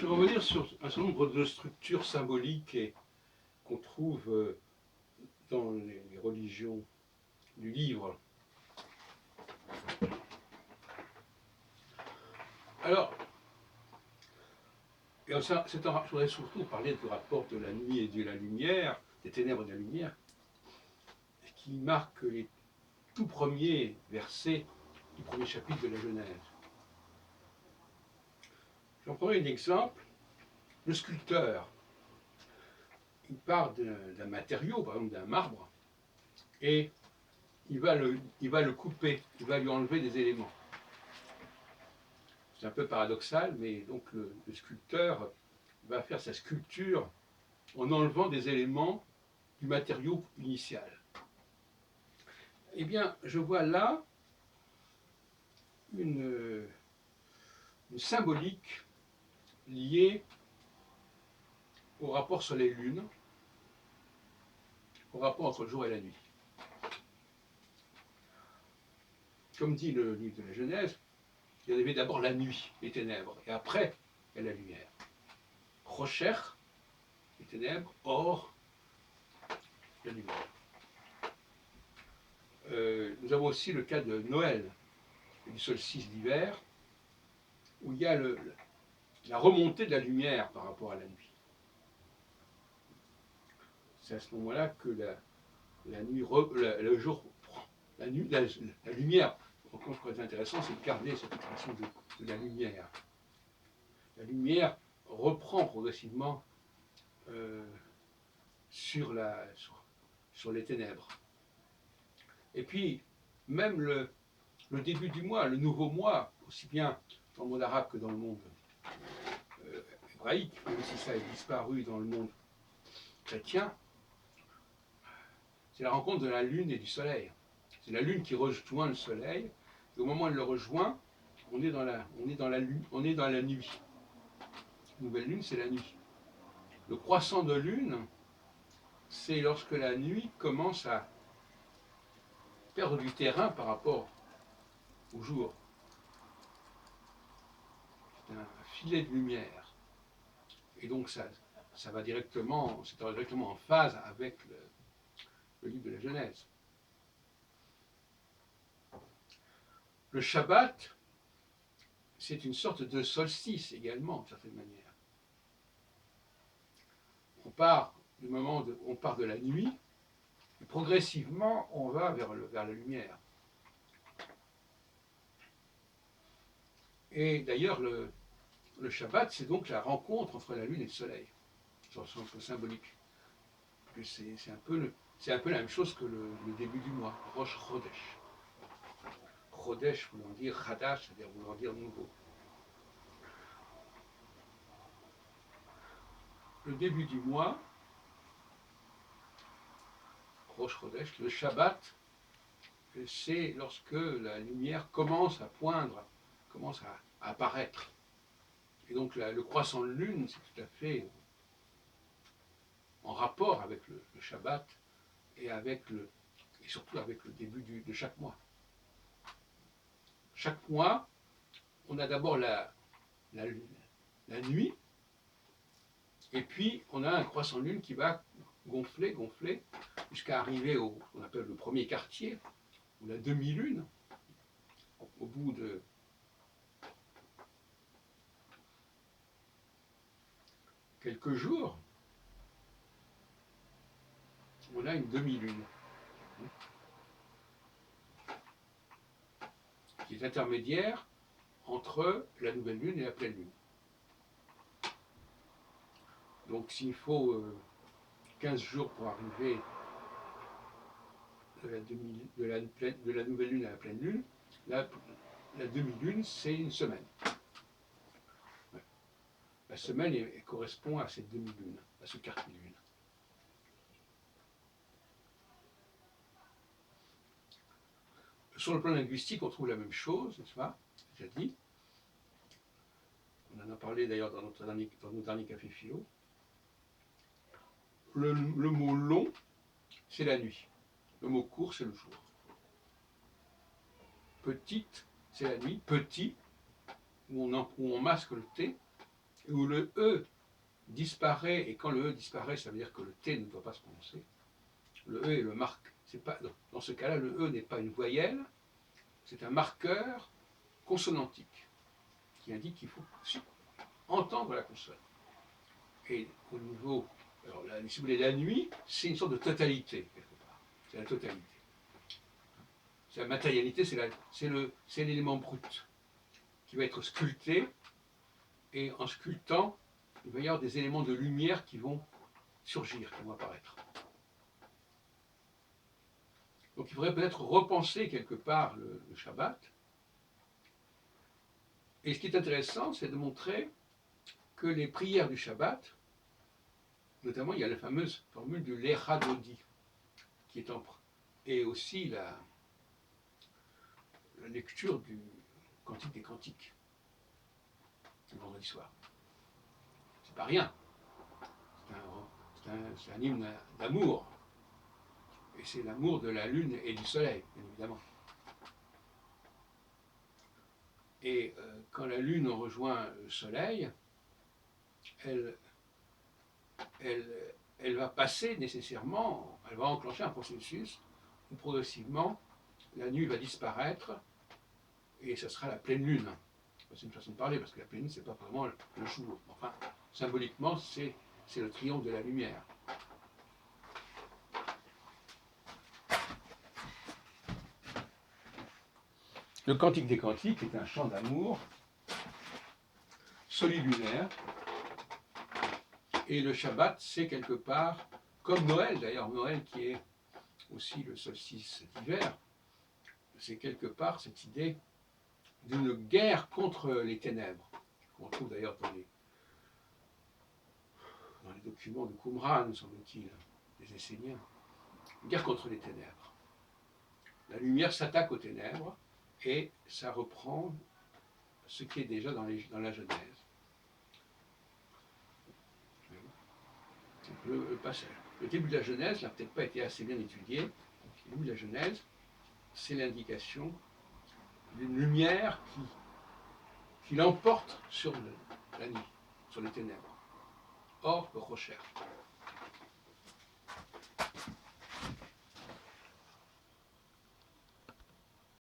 Je vais revenir sur un certain nombre de structures symboliques qu'on trouve dans les religions du livre. Alors, je voudrais surtout parler du rapport de la nuit et de la lumière, des ténèbres et de la lumière, qui marque les tout premiers versets du premier chapitre de la Genèse. J'en prendrai un exemple. Le sculpteur, il part d'un matériau, par exemple d'un marbre, et il va le couper, il va lui enlever des éléments. C'est un peu paradoxal, mais donc le sculpteur va faire sa sculpture en enlevant des éléments du matériau initial. Eh bien, je vois là une symbolique liée au rapport soleil-lune, au rapport entre le jour et la nuit. Comme dit le livre de la Genèse, il y avait d'abord la nuit, les ténèbres, et après, il y a la lumière. Rocher, les ténèbres, or, la lumière. Nous avons aussi le cas de Noël, du solstice d'hiver, où il y a la remontée de la lumière par rapport à la nuit. C'est à ce moment-là que la nuit, le jour reprend. La lumière, encore ce qui est intéressant, c'est de garder cette expression de la lumière. La lumière reprend progressivement sur les ténèbres. Et puis, même le début du mois, le nouveau mois, aussi bien dans le monde arabe que dans le monde hébraïque, même si ça a disparu dans le monde chrétien, c'est la rencontre de la lune et du soleil. C'est la lune qui rejoint le soleil, et au moment où elle le rejoint, on est dans la nuit. La nouvelle lune, c'est la nuit. Le croissant de lune, c'est lorsque la nuit commence à perdre du terrain par rapport au jour. C'est un filet de lumière. Et donc ça va directement en phase avec le livre de la Genèse. Le Shabbat, c'est une sorte de solstice également, d'une certaine manière. On part de la nuit, et progressivement on va vers la lumière. Et d'ailleurs, le Shabbat, c'est donc la rencontre entre la lune et le soleil, sur le sens symbolique. C'est un peu la même chose que le début du mois, Rosh Chodesh. Chodesh voulant dire Chadash, c'est-à-dire voulant dire nouveau. Le début du mois, Rosh Chodesh, le Shabbat, c'est lorsque la lumière commence à poindre, commence à apparaître. Et donc le croissant de lune, c'est tout à fait en rapport avec le Shabbat et surtout avec le début de chaque mois. Chaque mois, on a d'abord la nuit, et puis on a un croissant de lune qui va gonfler, jusqu'à arriver au qu'on appelle le premier quartier, ou la demi-lune, au bout de quelques jours, on a une demi-lune qui est intermédiaire entre la nouvelle lune et la pleine lune. Donc s'il faut 15 jours pour arriver de la nouvelle lune à la pleine lune, la demi-lune, c'est une semaine. Ouais. La semaine correspond à cette demi-lune, à ce quart-lune. Sur le plan linguistique, on trouve la même chose, n'est-ce pas? Déjà dit. On en a parlé d'ailleurs dans nos derniers cafés philo. Le mot long, c'est la nuit. Le mot court, c'est le jour. Petite, c'est la nuit. Petit, où on masque le T, où le E disparaît, et quand le E disparaît, ça veut dire que le T ne doit pas se prononcer. Le E est le marque. Dans ce cas-là, le E n'est pas une voyelle, c'est un marqueur consonantique qui indique qu'il faut entendre la consonne. Et au niveau, alors là, si vous voulez, la nuit, c'est une sorte de totalité, quelque part. C'est la totalité. C'est la matérialité, c'est l'élément brut qui va être sculpté, et en sculptant, il va y avoir des éléments de lumière qui vont surgir, qui vont apparaître. Donc il faudrait peut-être repenser quelque part le Shabbat. Et ce qui est intéressant, c'est de montrer que les prières du Shabbat, notamment il y a la fameuse formule du Lecha Dodi, qui est et aussi la lecture du Cantique des Cantiques, le vendredi soir. C'est pas rien. C'est un hymne d'amour. Et c'est l'amour de la lune et du soleil, bien évidemment. Et quand la lune rejoint le soleil, elle va passer nécessairement, elle va enclencher un processus où progressivement la nuit va disparaître et ce sera la pleine lune. C'est une façon de parler parce que la pleine lune, c'est pas vraiment le jour. Enfin, symboliquement, c'est le triomphe de la lumière. Le Cantique des Cantiques est un chant d'amour solilunaire. Et le Shabbat, c'est quelque part, comme Noël d'ailleurs, Noël qui est aussi le solstice d'hiver, c'est quelque part cette idée d'une guerre contre les ténèbres, qu'on trouve d'ailleurs dans les documents de Qumran, semble-t-il, des Esséniens. Une guerre contre les ténèbres. La lumière s'attaque aux ténèbres et ça reprend ce qui est déjà dans la Genèse. Le début de la Genèse n'a peut-être pas été assez bien étudié. Le début de la Genèse, c'est l'indication d'une lumière qui l'emporte sur la nuit, sur les ténèbres. Or, le Rocher.